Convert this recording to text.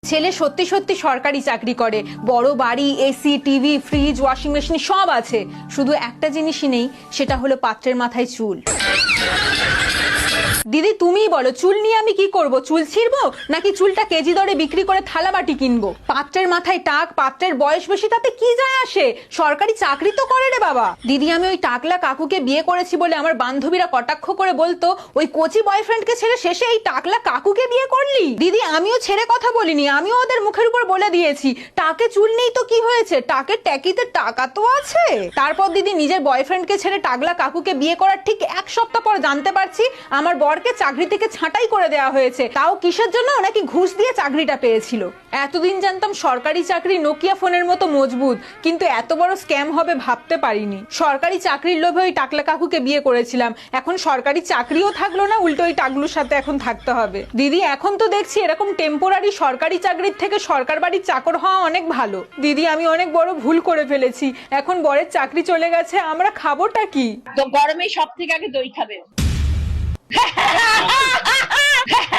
ছেলে সত্যি সত্যি সরকারি চাকরি করে, বড় বাড়ি, AC, TV, fridge, washing machine সব আছে, শুধু একটা জিনিসই নেই, সেটা হলো পাত্রের মাথায় চুল। দিদি তুমিই বলো, চুল নিয়ে আমি কি করব? চুল ছিঁড়বো নাকি চুলটা কেজি দরে বিক্রি করে থালা বাটি কিনবো? পাত্রের মাথায় টাক, পাত্রের বয়স বেশি, তাতে কি যায় আসে? সরকারি চাকরি তো করে রে বাবা। দিদি আমি ওই টাকলা কাকুকে বিয়ে করেছি বলে আমার বান্ধবীরা কটাক্ষ করে বলতো, ওই কোচি বয়ফ্রেন্ডকে ছেড়ে শেষে এই টাকলা কাকুকে বিয়ে করলি। দিদি আমিও ছেড়ে কথা বলিনি, আমিও ওদের মুখের উপর বলে দিয়েছি, টাকে চুল নেই তো কি হয়েছে, টাকের ট্যাকিতে টাকা তো আছে। তারপর দিদি নিজের বয়ফ্রেন্ডকে ছেড়ে টাকলা কাকুকে বিয়ে করার ঠিক এক সপ্তাহ পর জানতে পারছি আমার বরকে চাকরি থেকে ছাঁটাই করে দেওয়া হয়েছে। তাও কিসের জন্য? নাকি ঘুষ দিয়ে চাকরিটা পেয়েছিল। এতদিন জানতাম সরকারি চাকরি নোকিয়া ফোনের মতো মজবুত, কিন্তু এত বড় স্ক্যাম হবে ভাবতে পারিনি। সরকারি চাকরির লোভে ওই টাকলা কাকুকে বিয়ে করেছিলাম, এখন সরকারি চাকরিও থাকলো না, উল্টো ওই টাকলুর সাথে এখন থাকতে হবে। দিদি এখন তো দেখছি এরকম টেম্পোরারি সরকারি চাকরির থেকে সরকার বাড়ির চাকর হওয়া অনেক ভালো। দিদি আমি অনেক বড় ভুল করে ফেলেছি, এখন বরের চাকরি চলে গেছে, আমরা খাবোটা কি? তো গরমে সব থেকে আগে দই খাবে।